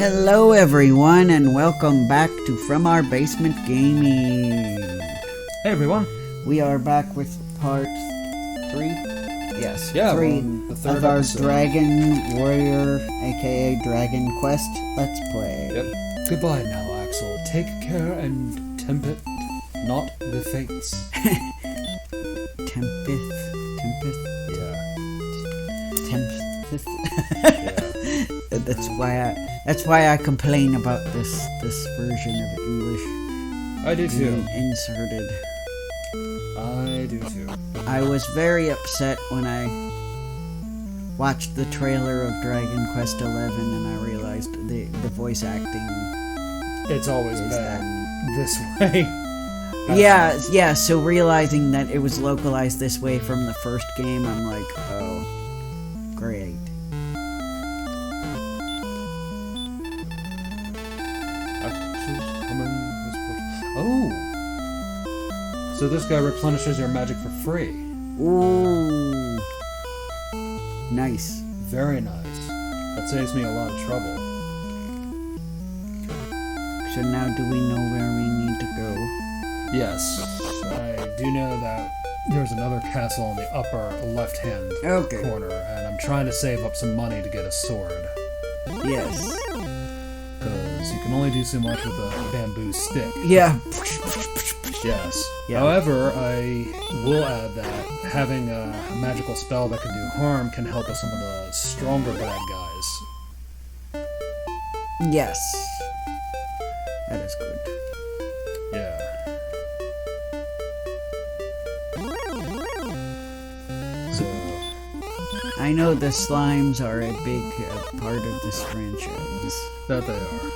Hello everyone and welcome back to From Our Basement Gaming. Hey everyone. We are back with part 3? Yes, yeah, 3 the third of our episode. Dragon Warrior, aka Dragon Quest Let's Play. Yep. Goodbye now, Axel. Take care and tempt not the fates. Tempest. Yeah. Yeah. That's why I complain about this version of English I do too. being inserted. I do too. I was very upset when I watched the trailer of Dragon Quest XI and I realized the voice acting. It's always Is been this way. Yeah, so realizing that it was localized this way from the first game, I'm like, oh, great. Oh! So this guy replenishes your magic for free. Ooh. Nice. Very nice. That saves me a lot of trouble. So now do we know where we need to go? Yes. I do know that there's another castle in the upper left-hand Okay. corner, and I'm trying to save up some money to get a sword. Yes. Because you can only do so much with a bamboo stick. Yeah. Yes. Yeah. However, I will add that having a magical spell that can do harm can help with some of the stronger bad guys. Yes. That is good. Yeah. So, I know the slimes are a big part of this franchise. that they are.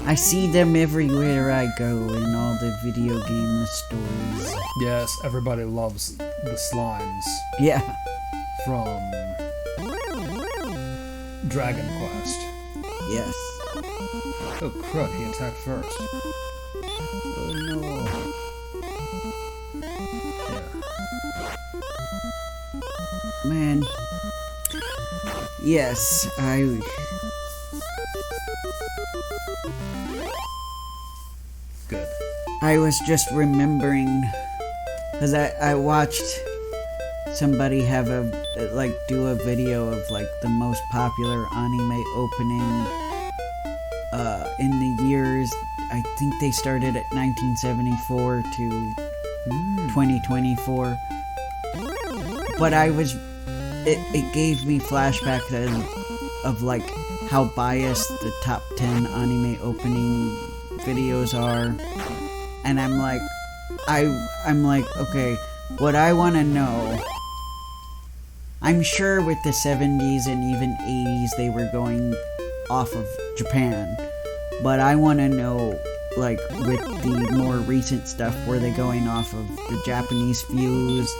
I see them everywhere I go in all the video game stores. Yes, everybody loves the slimes Yeah. from Dragon Quest. Yes. Oh crud, he attacked first. Oh no. Yeah. Man. Yes, Good. I was just remembering, because I watched somebody have do a video of the most popular anime opening in the years. I think they started at 1974 to 2024. But it gave me flashbacks of how biased the top 10 anime opening videos are, and I'm like, okay, what I want to know, I'm sure with the 70s and even 80s they were going off of Japan, but I want to know, with the more recent stuff, were they going off of the Japanese views,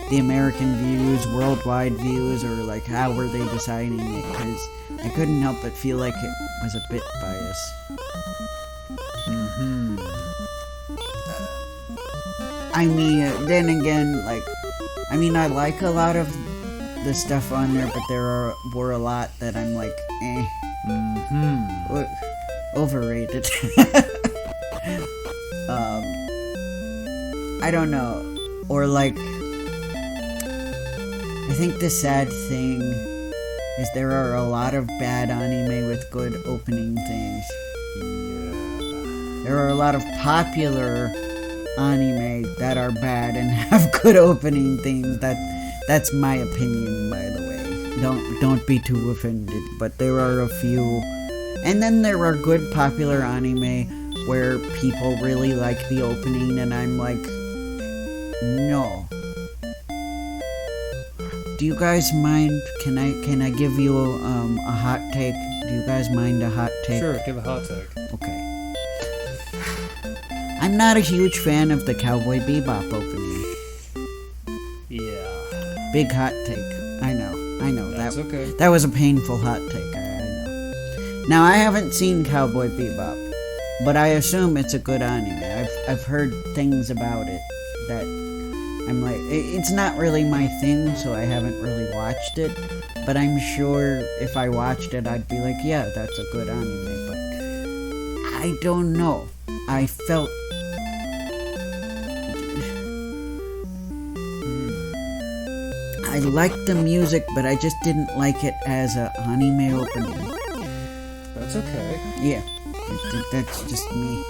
the American views, worldwide views, or how were they deciding it? Because I couldn't help but feel like it was a bit biased. I mean, then again, I like a lot of the stuff on there, but there were a lot that I'm like, overrated. I don't know. Or I think the sad thing is there are a lot of bad anime with good opening things. There are a lot of popular anime that are bad and have good opening things. That's my opinion, by the way. Don't be too offended, but there are a few. And then there are good popular anime where people really like the opening and I'm like, no. Do you guys mind? Can I give you a hot take? Do you guys mind a hot take? Sure, give a hot take. Okay. I'm not a huge fan of the Cowboy Bebop opening. Yeah. Big hot take. I know. That's okay. That was a painful hot take. I know. Now I haven't seen Cowboy Bebop, but I assume it's a good anime. I've heard things about it that I'm like, it's not really my thing, so I haven't really watched it. But I'm sure if I watched it, I'd be like, yeah, that's a good anime. But I don't know. I felt... I liked the music, but I just didn't like it as an anime opening. That's okay. Yeah, that's just me.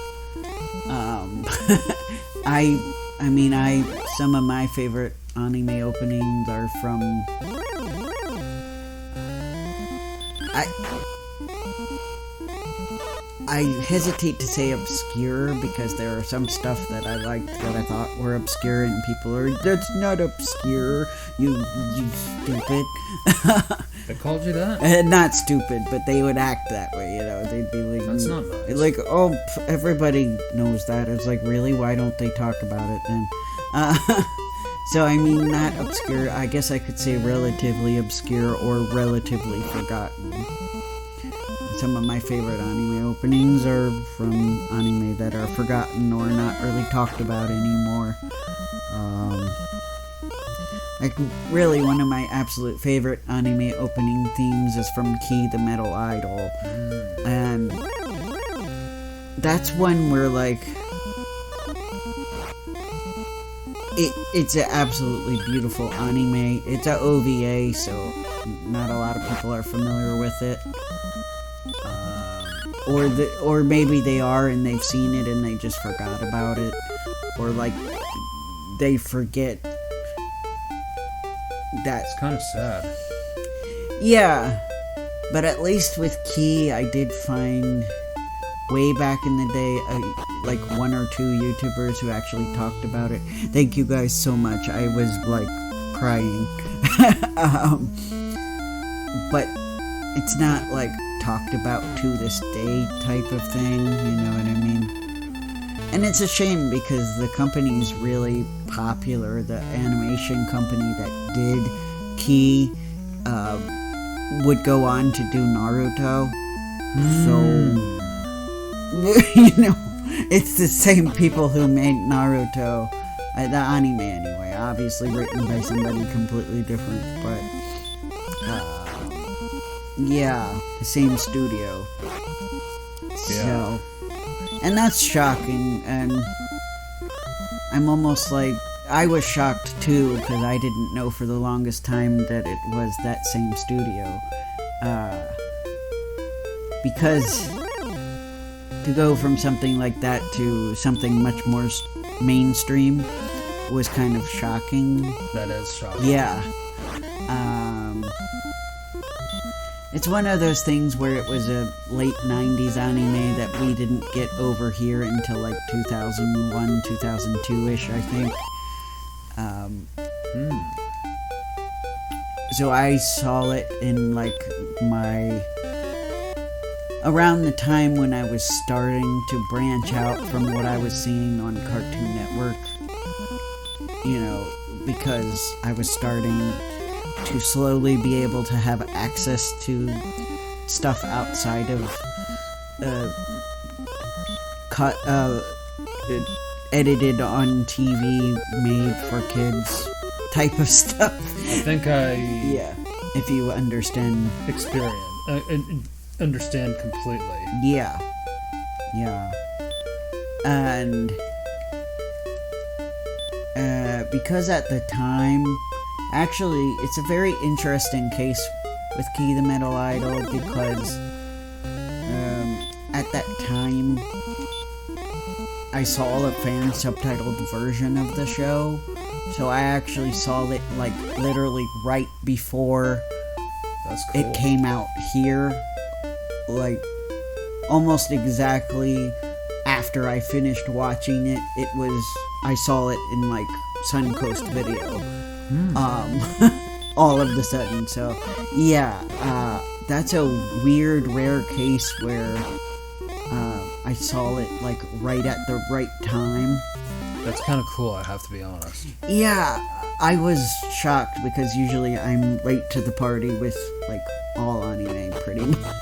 Some of my favorite anime openings are from... I hesitate to say obscure because there are some stuff that I liked that I thought were obscure, and people are, that's not obscure, you stupid. They called you that? Not stupid, but they would act that way, you know. They'd be like, that's not nice. Like, oh, everybody knows that. It's like, really? Why don't they talk about it then? So, I mean, not obscure. I guess I could say relatively obscure or relatively forgotten. Some of my favorite anime openings are from anime that are forgotten or not really talked about anymore. Like, really, one of my absolute favorite anime opening themes is from Key the Metal Idol. And that's one where, like, it's an absolutely beautiful anime. It's a OVA, so not a lot of people are familiar with it. Or maybe they are and they've seen it and they just forgot about it. Or, like, they forget. That's kind of sad. Yeah, but at least with Key, I did find way back in the day, like 1 or 2 YouTubers who actually talked about it. Thank you guys so much. I was like crying. But it's not like talked about to this day type of thing, you know what I mean? And it's a shame because the company is really popular. The animation company that did Key would go on to do Naruto. So, you know, it's the same people who made Naruto, the anime anyway, obviously written by somebody completely different, but yeah, the same studio. Yeah. So, and that's shocking, and I'm almost like, I was shocked too, because I didn't know for the longest time that it was that same studio. Because to go from something like that to something much more mainstream was kind of shocking. That is shocking. Yeah. It's one of those things where it was a late 90s anime that we didn't get over here until like 2001, 2002-ish, I think. So I saw it in like around the time when I was starting to branch out from what I was seeing on Cartoon Network. You know, because I was starting to slowly be able to have access to stuff outside of edited on TV, made for kids type of stuff. I think yeah, if you understand. Understand completely. Yeah. And because at the time, actually, it's a very interesting case with Key the Metal Idol because at that time, I saw a fan subtitled version of the show, so I actually saw it like literally right before That's cool. it came out here, like almost exactly after I finished watching it. I saw it in like Suncoast Video. All of the sudden. So yeah, that's a weird, rare case where I saw it like right at the right time. That's kind of cool, I have to be honest. Yeah, I was shocked because usually I'm late to the party with like all anime pretty much.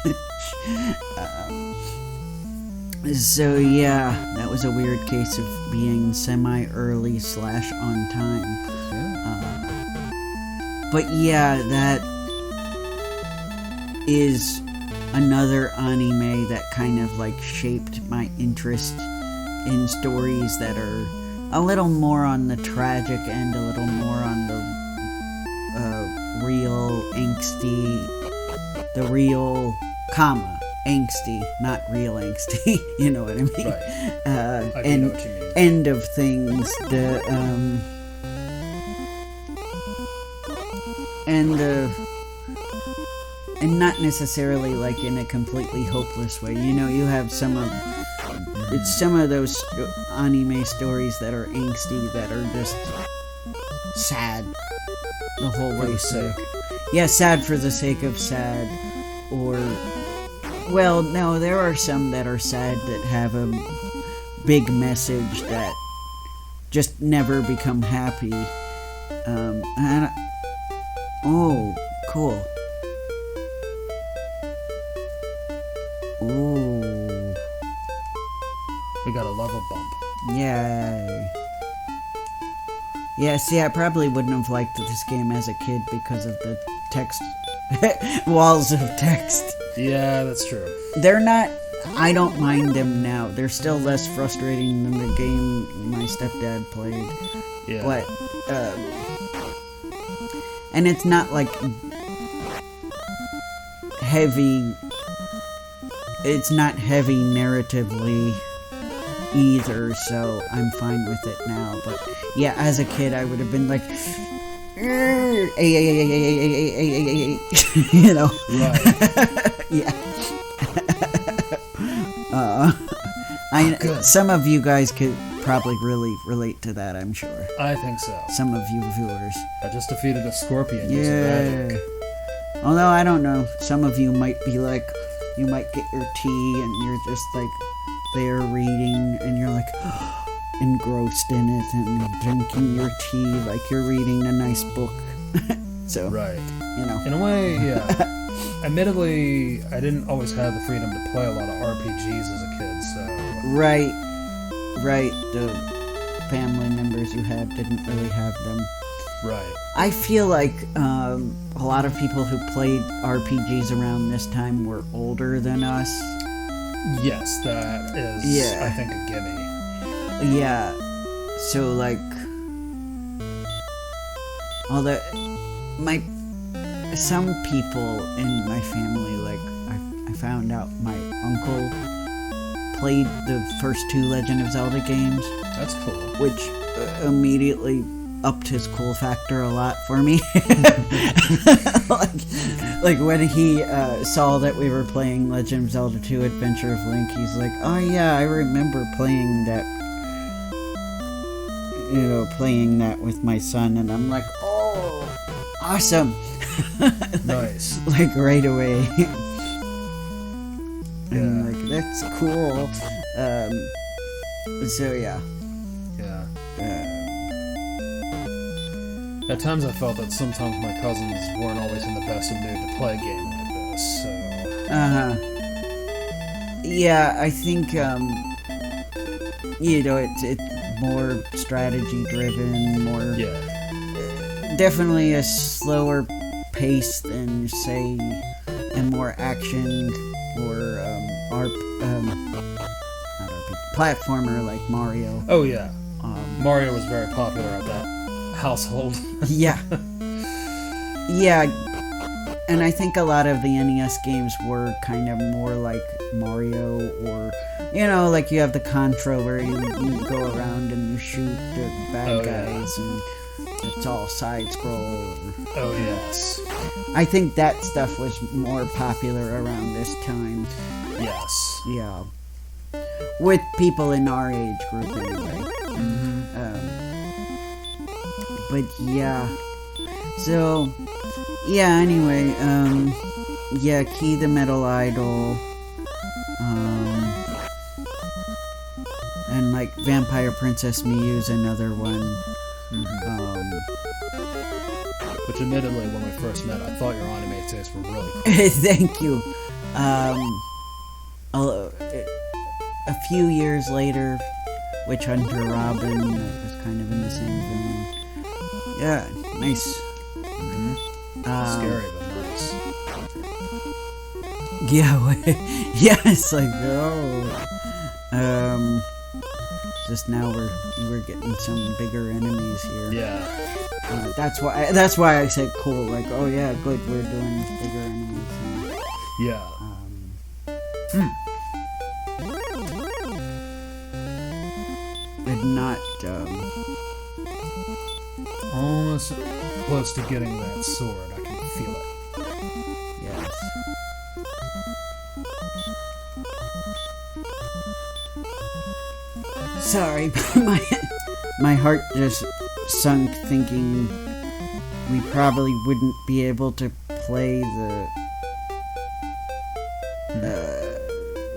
So yeah, that was a weird case of being semi-early / on time. But yeah, is another anime that kind of like shaped my interest in stories that are a little more on the tragic end, a little more on the real angsty, the real angsty, not real angsty. You know what I mean? Right. I And know what you mean. end of things. And not necessarily like in a completely hopeless way. You know, you have some of those anime stories that are angsty, that are just sad the whole way through. Yeah, sad for the sake of sad. Or, well, no, there are some that are sad that have a big message that just never become happy. Oh, cool. Ooh. We got a level bump. Yay. Yeah, see, I probably wouldn't have liked this game as a kid because of the text. Walls of text. Yeah, that's true. They're not. I don't mind them now. They're still less frustrating than the game my stepdad played. Yeah. But, and it's not like heavy. It's not heavy narratively either, so I'm fine with it now. But yeah, as a kid, I would have been like, you know. Right. Yeah. Good. Some of you guys could probably really relate to that, I'm sure. I think so. Some of you viewers. I just defeated a scorpion using magic. Although, I don't know. Some of you might be like, you might get your tea and you're just like there reading and you're like engrossed in it and drinking your tea like you're reading a nice book. So, Right. you know. In a way, yeah. Admittedly, I didn't always have the freedom to play a lot of RPGs as a kid, so... Right. The family members you had didn't really have them. Right. I feel like a lot of people who played RPGs around this time were older than us. Yes, that is, Yeah. I think, a gimme. Yeah. So, like... Although... Some people in my family, like, I found out my uncle played the first 2 Legend of Zelda games. That's cool. Which immediately upped his cool factor a lot for me. like when he saw that we were playing Legend of Zelda 2 Adventure of Link, he's like, oh yeah, I remember playing that, playing that with my son, and I'm like, oh, awesome. Nice. Like right away. And Yeah. like, that's cool. So yeah. Yeah. At times I felt that sometimes my cousins weren't always in the best of mood to play a game like this, so... Yeah, I think, it's more strategy driven, more... Yeah. Definitely a slower pace than, say, a more action or, platformer like Mario. Oh yeah. Mario was very popular at that household. Yeah. Yeah, and I think a lot of the NES games were kind of more like Mario, or, like you have the Contra where you go around and you shoot the bad guys, and it's all side-scroll. Oh yes. I think that stuff was more popular around this time. Yes. Yeah. With people in our age group, anyway. But yeah. So, yeah, anyway, Key the Metal Idol, and like Vampire Princess Miyu's another one. Which admittedly, when we first met, I thought your anime tastes were really cool. Thank you. A few years later, Witch Hunter Robin was kind of in the same vein. Yeah, nice. Scary, but nice. Yeah, yeah, it's like, oh. Just now we're getting some bigger enemies here. Yeah. That's why I said cool. Like, oh yeah, good, we're doing bigger enemies now. Yeah. But not, Almost close to getting that sword. I can feel it. yes. Sorry, my heart just sunk thinking we probably wouldn't be able to play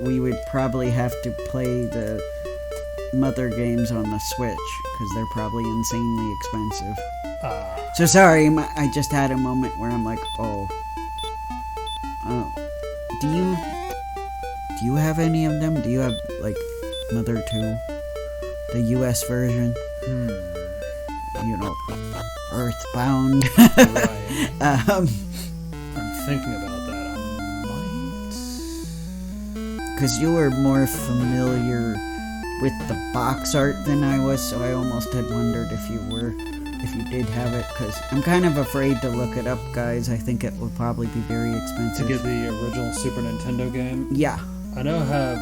we would probably have to play the Mother games on the Switch, because they're probably insanely expensive. So sorry, I just had a moment where I'm like, oh. Do you have any of them? Do you have, like, Mother 2? The US version? You know, Earthbound. Right. I'm thinking about that. I might. Because you were more familiar with the box art than I was, so I almost had wondered if you did have it, because I'm kind of afraid to look it up, guys. I think it would probably be very expensive. To get the original Super Nintendo game? Yeah. I know I have...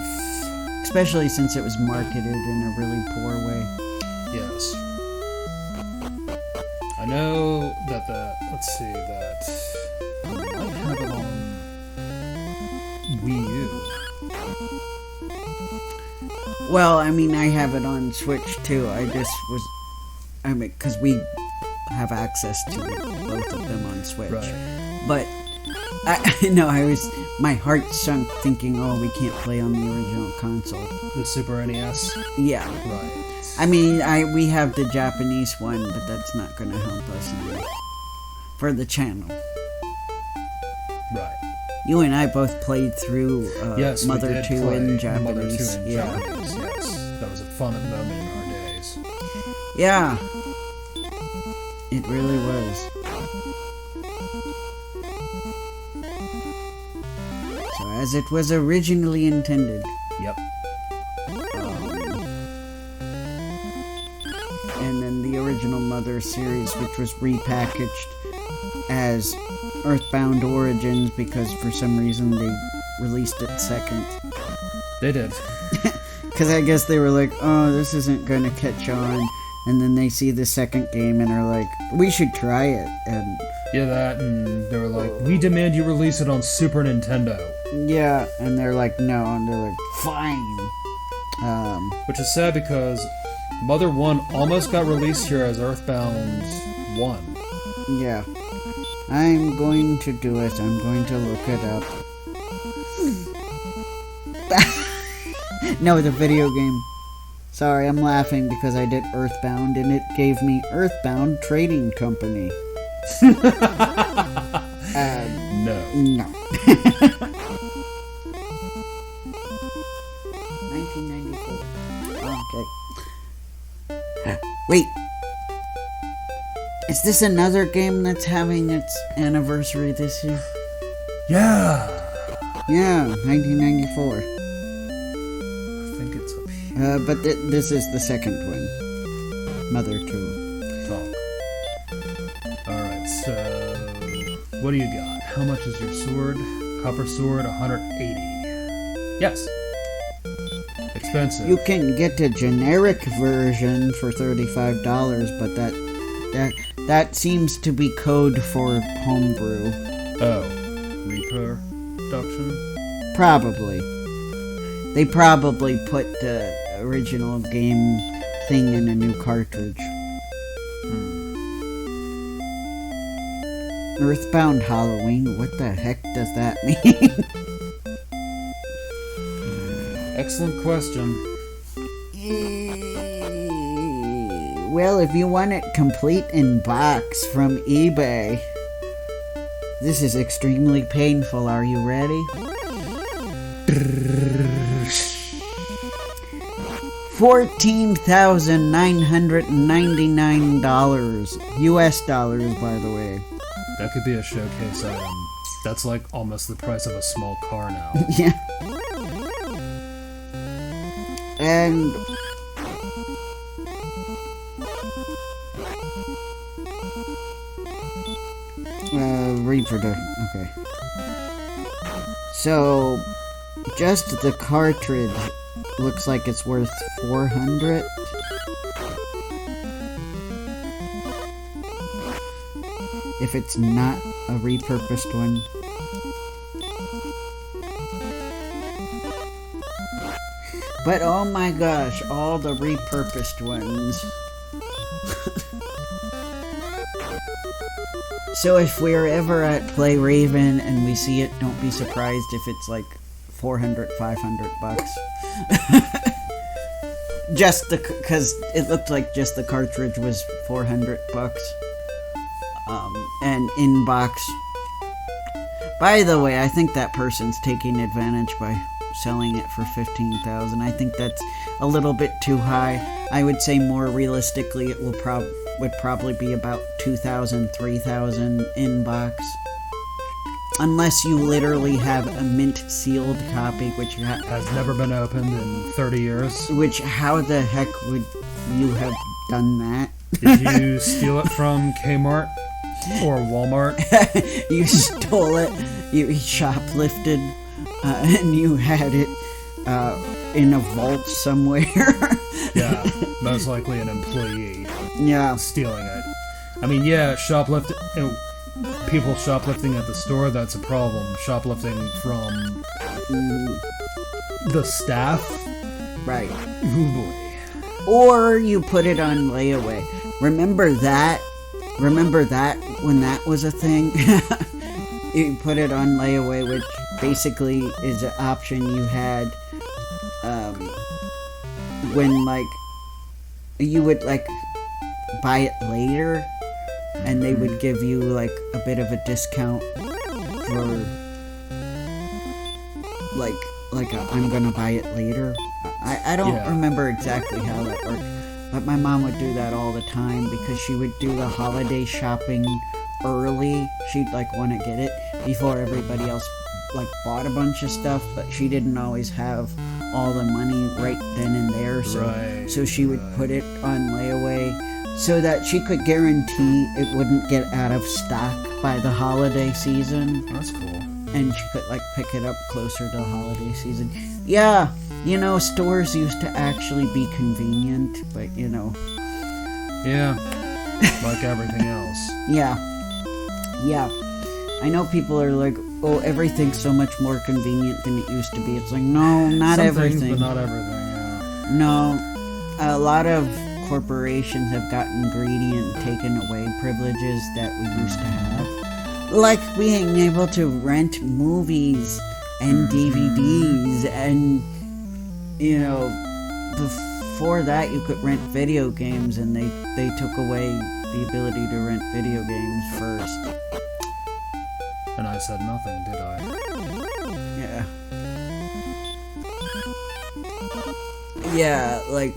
Especially since it was marketed in a really poor way. Yes. I know that let's see, that I might have it on Wii U. Well, I mean, I have it on Switch too. Because we have access to both of them on Switch. Right. But, my heart sunk thinking, oh, we can't play on the original console. The Super NES? Yeah. Right. I mean, we have the Japanese one, but that's not going to help us now. For the channel. Right. You and I both played through Yes, Mother we did 2 play in Mother 2 Japanese. in Japanese, yes. That was a fun moment in our days. Yeah. It really was. So, as it was originally intended. Yep. And then the original Mother series, which was repackaged as Earthbound Origins, because for some reason they released it second. They did. Because I guess they were like, oh, this isn't going to catch on. And then they see the second game and are like, we should try it. And Yeah, that, and they were like, we demand you release it on Super Nintendo. yeah, and they're like, no. And they're like, fine. Which is sad because Mother 1 almost got released here as Earthbound 1. Yeah. I'm going to do it. I'm going to look it up. No, the video game. Sorry, I'm laughing because I did Earthbound and it gave me Earthbound Trading Company. No. No. 1994. Okay. Wait. Is this another game that's having its anniversary this year? Yeah. Yeah, 1994. I think it's up here. But this is the second one. Mother 2. Talk. Alright, so... what do you got? How much is your sword? Copper sword, 180. Yes. Expensive. You can get a generic version for $35, but that seems to be code for homebrew. Oh. Reproduction? Probably. They probably put the original game thing in a new cartridge. Earthbound Halloween? What the heck does that mean? Excellent question. Well, if you want it complete in box from eBay, this is extremely painful. Are you ready? $14,999. US dollars, by the way. That could be a showcase item. That's like almost the price of a small car now. Yeah. And reproduction. Okay. So just the cartridge looks like it's worth 400. If it's not a repurposed one. But oh my gosh, all the repurposed ones. So if we're ever at Play Raven and we see it, don't be surprised if it's like 400, 500 bucks. Just because it looked like just the cartridge was 400 bucks. And in box. By the way, I think that person's taking advantage by selling it for $15,000. I think that's a little bit too high. I would say more realistically, it would probably be about $2,000, $3,000 in box. Unless you literally have a mint sealed copy, which has never been opened in 30 years. Which, how the heck would you have done that? Did you steal it from Kmart or Walmart? You stole it, you shoplifted, and you had it in a vault somewhere. Yeah, most likely an employee. Yeah. Stealing it. I mean, yeah, shoplifting. People shoplifting at the store, that's a problem. Shoplifting from the staff? Right. Oh boy. Or you put it on layaway. Remember that? Remember that when that was a thing? You put it on layaway, which basically is an option you had when, like, you would, like, buy it later, and they would give you, like, a bit of a discount for, like I'm gonna buy it later. I don't remember exactly how that worked, but my mom would do that all the time because she would do the holiday shopping early. She'd, like, want to get it before everybody else, like, bought a bunch of stuff, but she didn't always have all the money right then and there, so she would put it on layaway so that she could guarantee it wouldn't get out of stock by the holiday season. That's cool. And she could, like, pick it up closer to the holiday season. Yeah, you know, stores used to actually be convenient, but, you know. Yeah, like everything else. Yeah. I know people are like, oh, everything's so much more convenient than it used to be. It's like, no, not Some everything. Things, but not everything, yeah. No, a lot of corporations have gotten greedy and taken away privileges that we used to have. Like being able to rent movies and DVDs, and, you know, before that you could rent video games, and they took away the ability to rent video games first. And I said nothing, did I? Yeah, like...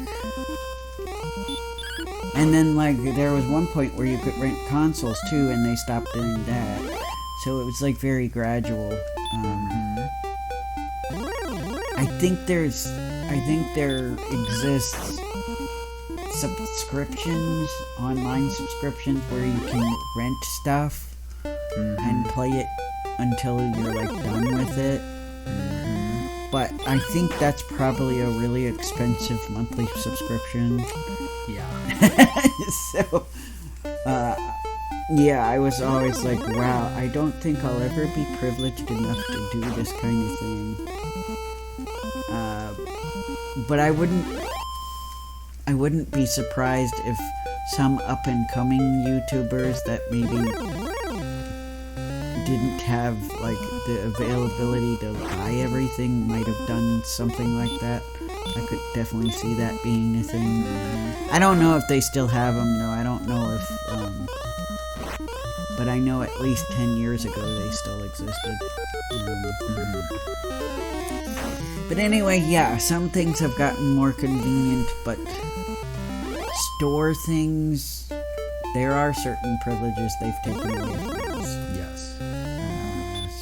And then, like, there was one point where you could rent consoles, too, and they stopped doing that. So it was, like, very gradual. I think there exists subscriptions, online subscriptions, where you can rent stuff and play it until you're, like, done with it. But I think that's probably a really expensive monthly subscription. Yeah. So, yeah, I was always like, wow, I don't think I'll ever be privileged enough to do this kind of thing. But I wouldn't be surprised if some up-and-coming YouTubers that maybe didn't have, like, the availability to buy everything might have done something like that. I could definitely see that being a thing. I don't know if they still have them, though. I don't know if, but I know at least 10 years ago they still existed. But anyway, yeah, some things have gotten more convenient, but store things, there are certain privileges they've taken away from us. Yes.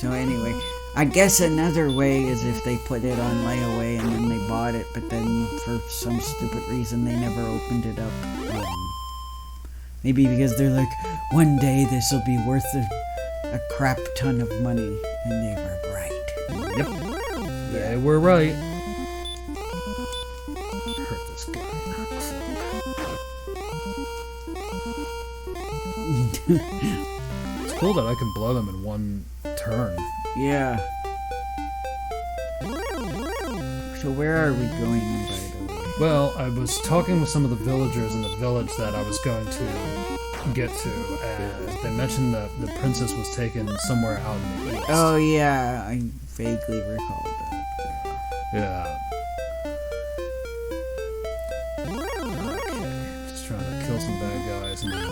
So anyway, I guess another way is if they put it on layaway and then they bought it, but then for some stupid reason they never opened it up. Maybe because they're like, one day this will be worth a crap ton of money, and they were right. Yep. They were right. Hurt this guy. It's cool that I can blow them in one turn. Yeah. So where are we going, by the way? Well, I was talking with some of the villagers in the village that I was going to get to, and they mentioned that the princess was taken somewhere out in the east. Oh yeah, I vaguely recall that. Yeah. Okay, just trying to kill some bad guys and then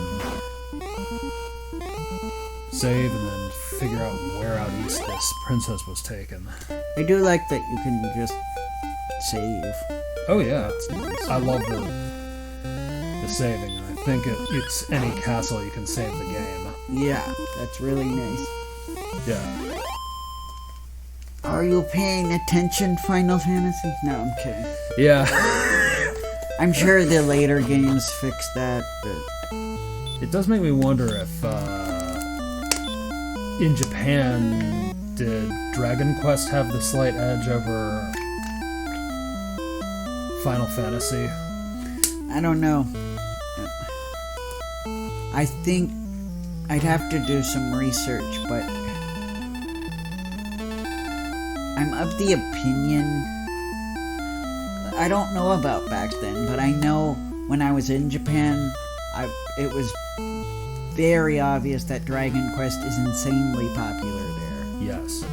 save and then figure out where out east this princess was taken. I do like that you can just save. Oh yeah, That's nice. I love the saving. I think it's any castle you can save the game. Yeah, that's really nice. Yeah. Are you paying attention, Final Fantasy? No, I'm kidding. Yeah. I'm sure the later games fix that, but It does make me wonder if in Japan did Dragon Quest have the slight edge over Final Fantasy? I don't know. I think I'd have to do some research, but I'm of the opinion, I don't know about back then, but I know when I was in Japan, it was very obvious that Dragon Quest is insanely popular there. Yes.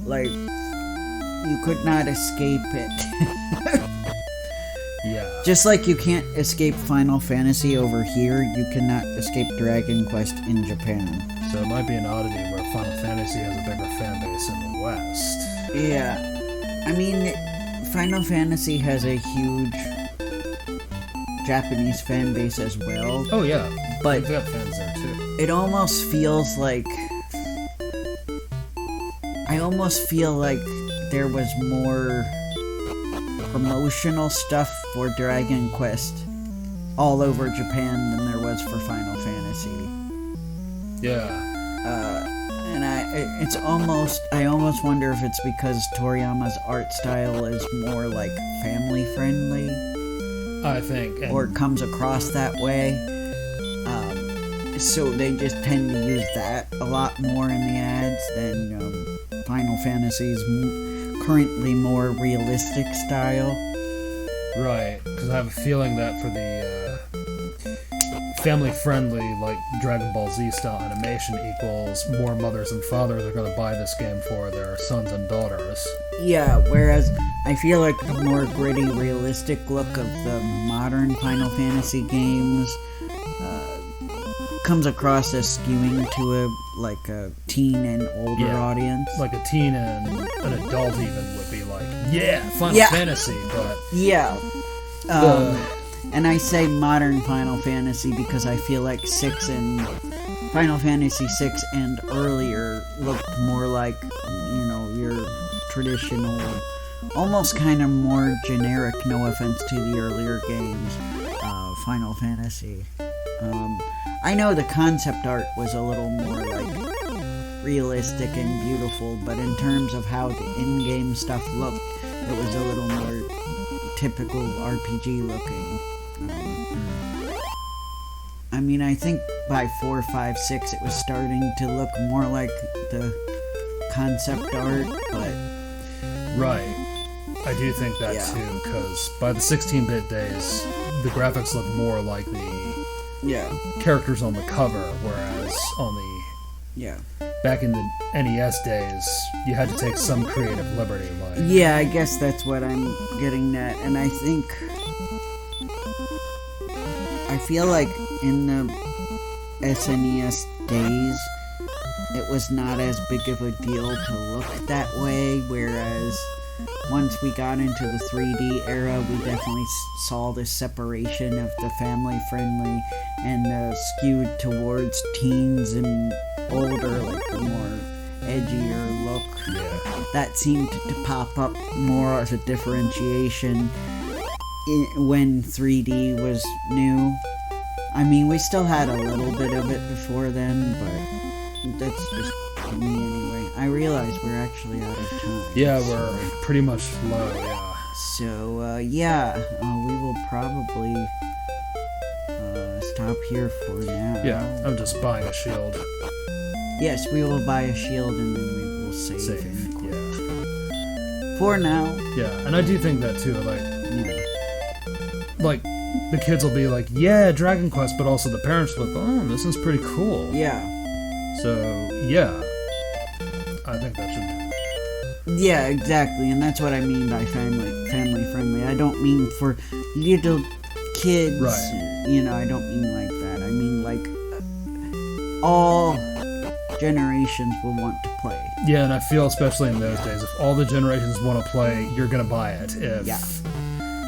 Like, you could not escape it. Yeah. Just like you can't escape Final Fantasy over here, you cannot escape Dragon Quest in Japan. So it might be an oddity where Final Fantasy has a bigger fan base in the West. Yeah. I mean, Final Fantasy has a huge Japanese fan base as well. Oh yeah, But they've got fans there too. it almost feels like... I almost feel like there was more promotional stuff for Dragon Quest all over Japan than there was for Final Fantasy. Yeah. And I almost wonder if it's because Toriyama's art style is more like family friendly, I think. or comes across that way. So they just tend to use that a lot more in the ads than Final Fantasy's currently more realistic style. Right, because I have a feeling that for the family-friendly, like Dragon Ball Z style animation equals more mothers and fathers are going to buy this game for their sons and daughters. Yeah, whereas I feel like the more gritty, realistic look of the modern Final Fantasy games comes across as skewing to a teen and older audience. Like a teen and an adult even would be like, yeah, Final Fantasy, but... Yeah. And I say modern Final Fantasy because I feel like Final Fantasy 6 and earlier looked more like, your traditional, almost kind of more generic, no offense to the earlier games, Final Fantasy. I know the concept art was a little more realistic and beautiful, but in terms of how the in-game stuff looked, it was a little more typical RPG looking. I mean, I think by 4, 5, 6 it was starting to look more like the concept art, but... Right. I do think that too, because by the 16-bit days, the graphics look more like the characters on the cover, whereas on the... Back in the NES days, you had to take some creative liberty. Yeah, I guess that's what I'm getting at, and I feel like in the SNES days, it was not as big of a deal to look that way, whereas once we got into the 3D era, we definitely saw this separation of the family-friendly and skewed towards teens and older, like the more edgier look. Yeah. That seemed to pop up more as a differentiation when 3D was new. I mean, we still had a little bit of it before then, but that's just me anyway. I realize we're actually out of time. Yeah, we're pretty much low, yeah. So, we will probably stop here for now. Yeah, I'm just buying a shield. Yes, we will buy a shield and then we will save. Yeah. For now. Yeah, and I do think that too, like, Yeah. like, the kids will be like, yeah, Dragon Quest, but also the parents look, oh, this is pretty cool. Yeah. So, yeah. I think that should be. Yeah, exactly, and that's what I mean by family friendly. I don't mean for little kids. Right. You know, I don't mean like that. I mean like all generations will want to play. Yeah, and I feel especially in those days, if all the generations want to play, you're gonna buy it. If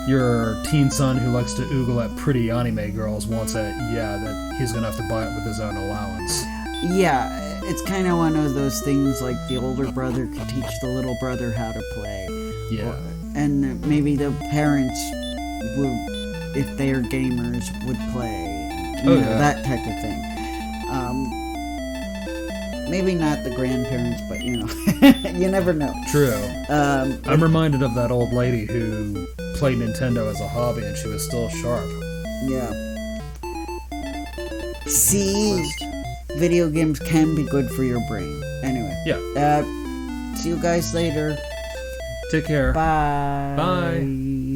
your teen son who likes to oogle at pretty anime girls wants it, yeah, that he's gonna have to buy it with his own allowance. Yeah, it's kind of one of those things like the older brother could teach the little brother how to play. Yeah. And maybe the parents would, if they're gamers, would play. You know, that type of thing. Maybe not the grandparents, but you know, you never know. True. I'm reminded of that old lady who played Nintendo as a hobby and she was still sharp. Yeah. See, video games can be good for your brain. Anyway. Yeah. See you guys later. Take care. Bye. Bye.